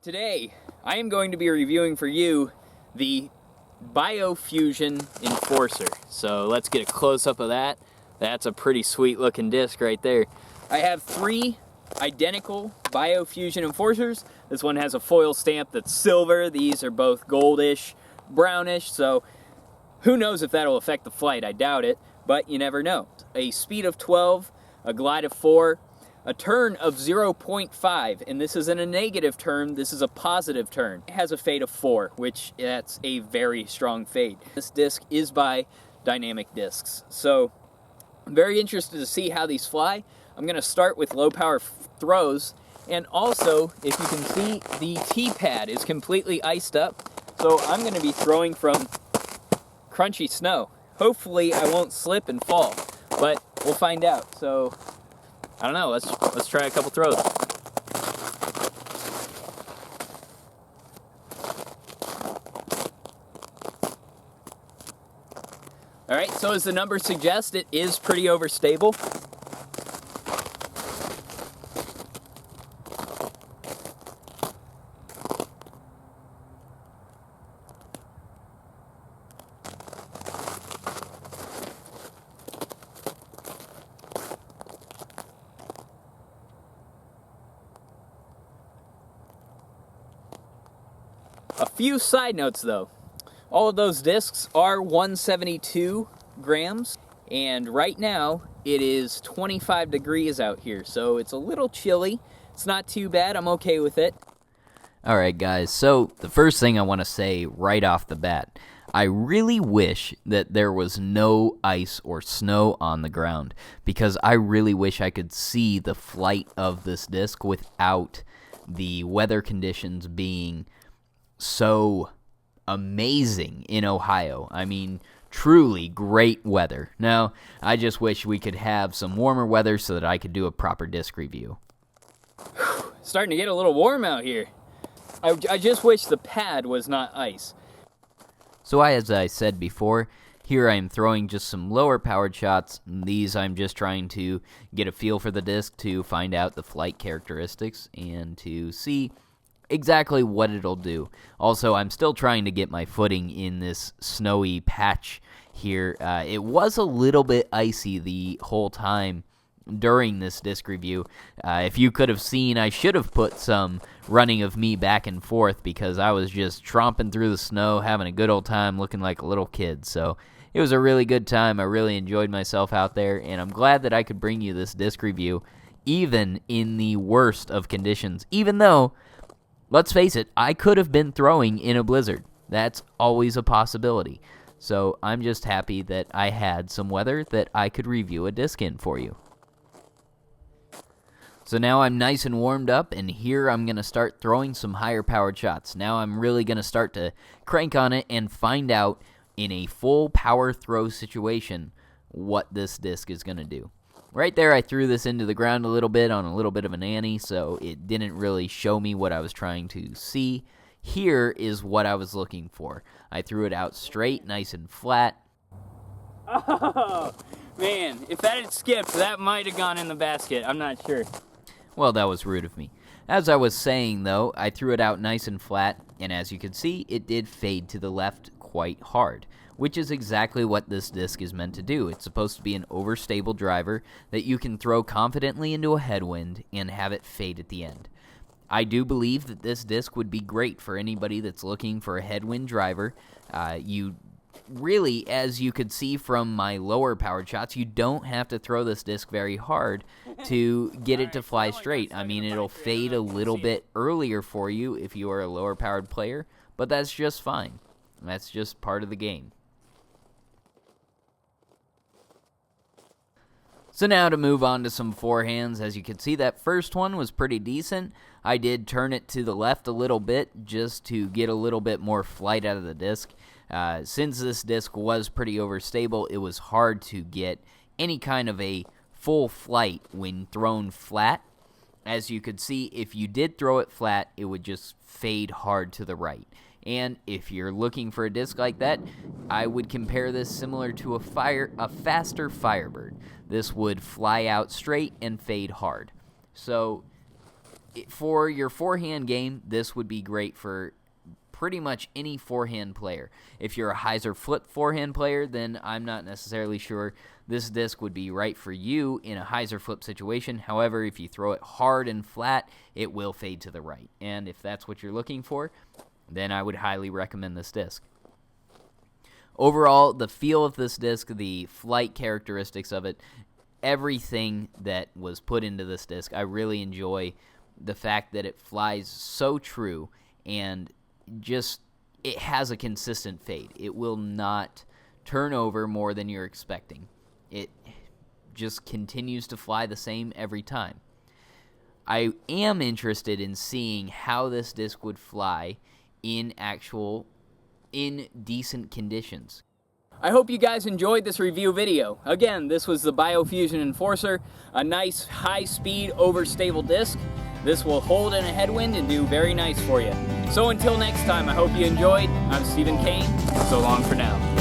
Today, I am going to be reviewing for you the BioFusion Enforcer. So let's get a close-up of that. That's a pretty sweet looking disc right there. I have three identical BioFusion Enforcers. This one has a foil stamp that's silver. These are both goldish, brownish, so who knows if that'll affect the flight. I doubt it, but you never know. A speed of 12, a glide of 4, a turn of 0.5, and this isn't a negative turn, this is a positive turn. It has a fade of 4, which that's a very strong fade. This disc is by Dynamic Discs, so I'm very interested to see how these fly. I'm going to start with low power throws, and also, if you can see, the T-pad is completely iced up, so I'm going to be throwing from crunchy snow. Hopefully I won't slip and fall, but we'll find out. So I don't know, let's try a couple throws. Alright, so as the numbers suggest, it is pretty overstable. A few side notes though. All of those discs are 172 grams, and right now it is 25 degrees out here, so it's a little chilly. It's not too bad, I'm okay with it. Alright guys, so the first thing I want to say right off the bat, I really wish that there was no ice or snow on the ground, because I really wish I could see the flight of this disc without the weather conditions being so amazing in Ohio. I mean, truly great weather. Now, I just wish we could have some warmer weather so that I could do a proper disc review. Starting to get a little warm out here. I just wish the pad was not ice. So as I said before, here I am throwing just some lower powered shots. These I'm just trying to get a feel for the disc to find out the flight characteristics and to see exactly what it'll do. Also, I'm still trying to get my footing in this snowy patch here. It was a little bit icy the whole time during this disc review. If you could have seen, I should have put some running of me back and forth because I was just tromping through the snow, having a good old time, looking like a little kid. So it was a really good time. I really enjoyed myself out there, and I'm glad that I could bring you this disc review even in the worst of conditions, even though, let's face it, I could have been throwing in a blizzard. That's always a possibility. So I'm just happy that I had some weather that I could review a disc in for you. So now I'm nice and warmed up, and here I'm going to start throwing some higher powered shots. Now I'm really going to start to crank on it and find out in a full power throw situation what this disc is going to do. Right there, I threw this into the ground a little bit on a little bit of an ante, so it didn't really show me what I was trying to see. Here is what I was looking for. I threw it out straight, nice and flat. Oh, man, if that had skipped, that might have gone in the basket. I'm not sure. Well, that was rude of me. As I was saying, though, I threw it out nice and flat, and as you can see, it did fade to the left quite hard, which is exactly what this disc is meant to do. It's supposed to be an overstable driver that you can throw confidently into a headwind and have it fade at the end. I do believe that this disc would be great for anybody that's looking for a headwind driver. You really, as you could see from my lower powered shots, you don't have to throw this disc very hard to get it to fly straight. I mean, it'll fade a little bit earlier for you if you are a lower powered player, but that's just fine. That's just part of the game. So now to move on to some forehands. As you can see, that first one was pretty decent. I did turn it to the left a little bit just to get a little bit more flight out of the disc. Since this disc was pretty overstable, it was hard to get any kind of a full flight when thrown flat. As you could see, if you did throw it flat, it would just fade hard to the right. And if you're looking for a disc like that, I would compare this similar to a faster Firebird. This would fly out straight and fade hard. So For your forehand game, this would be great for pretty much any forehand player. If you're a hyzer flip forehand player, then I'm not necessarily sure this disc would be right for you in a hyzer flip situation. However, if you throw it hard and flat, it will fade to the right. And if that's what you're looking for, then I would highly recommend this disc. Overall, the feel of this disc, the flight characteristics of it, everything that was put into this disc, I really enjoy the fact that it flies so true and just it has a consistent fade. It will not turn over more than you're expecting. It just continues to fly the same every time. I am interested in seeing how this disc would fly in decent conditions. I hope you guys enjoyed this review video. Again, this was the BioFusion Enforcer, a nice high-speed overstable disc. This will hold in a headwind and do very nice for you. So until next time, I hope you enjoyed. I'm Stephen Kane. So long for now.